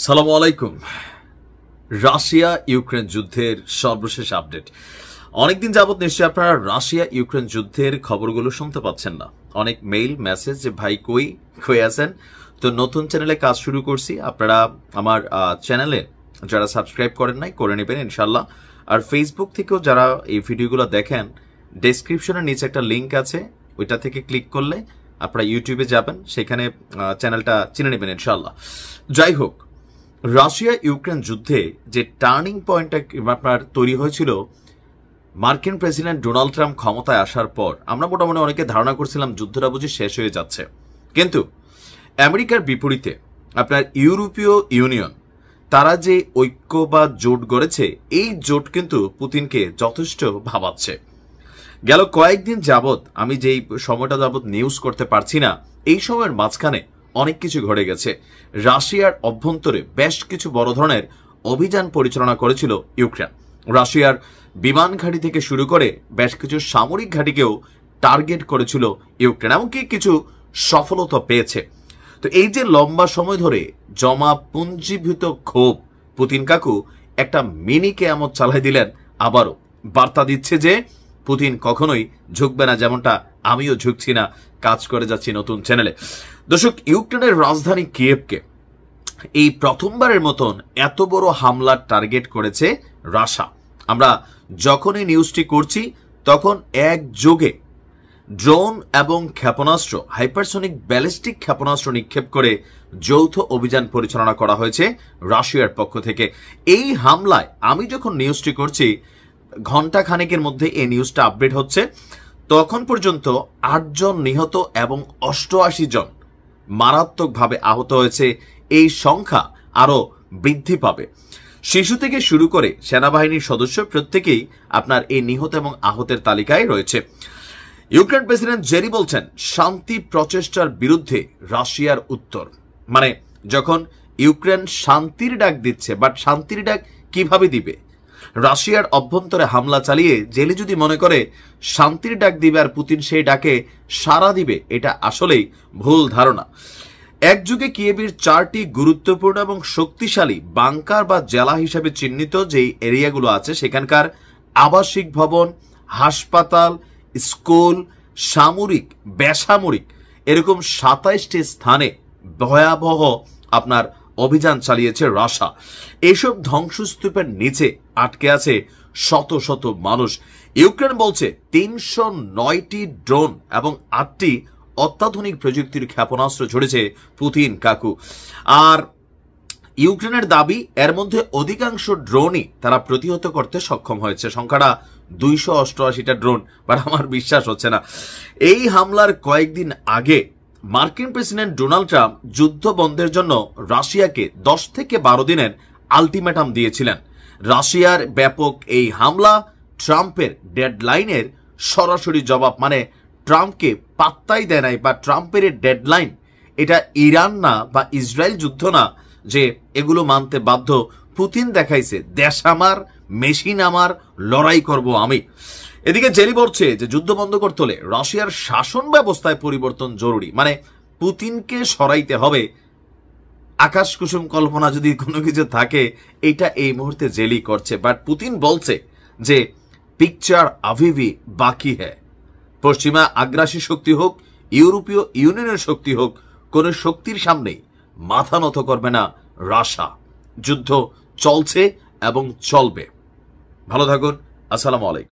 সালামু আলাইকুম। Russia Ukraine যুদ্ধের সর্বশেষ আপডেট। অনেকদিন যাবত নিশ্চয়ই আপনারা রাশিয়া ইউক্রেন যুদ্ধের খবরগুলো শুনতে পাচ্ছেন না। অনেক মেইল মেসেজ যে ভাই কই আছেন। তো নতুন চ্যানেলে কাজ শুরু করছি। আপনারা আমার চ্যানেলে যারা সাবস্ক্রাইব করেন নাই করে নেবেন ইনশাল্লাহ। আর ফেসবুক থেকেও যারা এই ভিডিওগুলো দেখেন, ডেসক্রিপশনের নিচে একটা লিঙ্ক আছে, ওইটা থেকে ক্লিক করলে আপনারা ইউটিউবে যাবেন, সেখানে চ্যানেলটা চিনে নেবেন ইনশাল্লাহ। যাই হোক, রাশিয়া ইউক্রেন যুদ্ধে যে টার্নিং পয়েন্টটা আপনার তৈরি হয়েছিল মার্কিন প্রেসিডেন্ট ডোনাল্ড ট্রাম্প ক্ষমতায় আসার পর, আমরা মোটামুটি অনেকে ধারণা করছিলাম যুদ্ধটা বুঝি শেষ হয়ে যাচ্ছে। কিন্তু আমেরিকার বিপরীতে আপনার ইউরোপীয় ইউনিয়ন তারা যে ঐক্য বা জোট গড়েছে, এই জোট কিন্তু পুতিনকে যথেষ্ট ভাবাচ্ছে। গেল কয়েকদিন যাবৎ আমি যেই সময়টা যাবৎ নিউজ করতে পারছি না, এই সময়ের মাঝখানে অনেক কিছু ঘটে গেছে। রাশিয়ার অভ্যন্তরে বেশ কিছু বড় ধরনের অভিযান পরিচালনা করেছিল ইউক্রেন। রাশিয়ার বিমান ঘাঁটি থেকে শুরু করে বেশ কিছু সামরিক ঘাঁটিকেও টার্গেট করেছিল ইউক্রেন, এমনকি কিছু সফলতা পেয়েছে। তো এই যে লম্বা সময় ধরে জমা পুঞ্জীভূত ক্ষোভ, পুতিন কাকু একটা মিনি কেয়ামত চালাই দিলেন। আবারও বার্তা দিচ্ছে যে পুতিন কখনোই ঝুঁকবে না, যেমনটা আমিও ঝুঁকছি না, কাজ করে যাচ্ছি নতুন চ্যানেলে। দর্শক, ইউক্রেনের রাজধানী কিয়েভকে এই প্রথমবারের মতন এত বড় হামলার টার্গেট করেছে রাশিয়া। আমরা যখন এই নিউজটি করছি তখন একযোগে ড্রোন এবং ক্ষেপণাস্ত্র, হাইপারসনিক ব্যালিস্টিক ক্ষেপণাস্ত্র নিক্ষেপ করে যৌথ অভিযান পরিচালনা করা হয়েছে রাশিয়ার পক্ষ থেকে। এই হামলায় আমি যখন নিউজটি করছি ঘন্টা খানেকের মধ্যে এই নিউজটা আপডেট হচ্ছে, তখন পর্যন্ত 8 জন নিহত এবং 88 জন মারাত্মকভাবে আহত হয়েছে। এই সংখ্যা আরো বৃদ্ধি পাবে। শিশু থেকে শুরু করে সেনাবাহিনীর সদস্য প্রত্যেকেই আপনার এই নিহত এবং আহতের তালিকায় রয়েছে। ইউক্রেন প্রেসিডেন্ট জেরি বলছেন শান্তি প্রচেষ্টার বিরুদ্ধে রাশিয়ার উত্তর। মানে যখন ইউক্রেন শান্তির ডাক দিচ্ছে, বাট শান্তির ডাক কিভাবে দিবে? রাশিয়ার অভ্যন্তরে হামলা চালিয়ে জেলি যদি মনে করে শান্তির ডাক দিবে আর পুতিন সেই ডাকে সাড়া দিবে, এটা আসলেই ভুল ধারণা। একযুগে কিয়েভের 4টি গুরুত্বপূর্ণ এবং শক্তিশালী বাংকার বা জেলা হিসেবে চিহ্নিত যেই এরিয়াগুলো আছে, সেখানকার আবাসিক ভবন, হাসপাতাল, স্কুল, সামরিক, বেসামরিক এরকম 27টি স্থানে ভয়াবহ আপনার অভিযান চালিয়েছে রাশিয়া। এইসব ধ্বংসস্তূপের নিচে আটকে আছে শত শত মানুষ। ইউক্রেন বলছে 309টি ড্রোন এবং 8টি অত্যাধুনিক প্রযুক্তির ক্ষেপণাস্ত্র ছড়েছে পুতিন কাকু। আর ইউক্রেনের দাবি এর মধ্যে অধিকাংশ ড্রোনই তারা প্রতিহত করতে সক্ষম হয়েছে। সংখ্যাটা 288টা ড্রোন, বাট আমার বিশ্বাস হচ্ছে না। এই হামলার কয়েকদিন আগে মার্কিন প্রেসিডেন্ট ডোনাল্ড ট্রাম্প যুদ্ধ বন্ধের জন্য রাশিয়াকে 10 থেকে 12 দিনের আলটিমেটাম দিয়েছিলেন। রাশিয়ার ব্যাপক এই হামলা ট্রাম্পের ডেডলাইনের সরাসরি জবাব। মানে ট্রাম্পকে পাত্তাই দেয় নাই, বা ট্রাম্পের ডেডলাইন এটা ইরান না বা ইসরায়েল যুদ্ধ না যে এগুলো মানতে বাধ্য। পুতিন দেখাইছে দেশ আমার, মেশিন আমার, লড়াই করব আমি। এদিকে জেলি বলছে যে যুদ্ধ বন্ধ করতে হলে রাশিয়ার শাসন ব্যবস্থায় পরিবর্তন জরুরি। মানে পুতিনকে সরাইতে হবে। আকাশ কুসুম কল্পনা যদি কোনো কিছু থাকে, এটা এই মুহূর্তে জেলি করছে। বাট পুতিন বলছে যে পিকচার আভিভি বাকি হ্যায়। পশ্চিমা আগ্রাসী শক্তি হোক, ইউরোপীয় ইউনিয়নের শক্তি হোক, কোন শক্তির সামনেই মাথা নত করবে না রাশিয়া। যুদ্ধ চলছে এবং চলবে। ভালো থাকুন। আসসালামু আলাইকুম।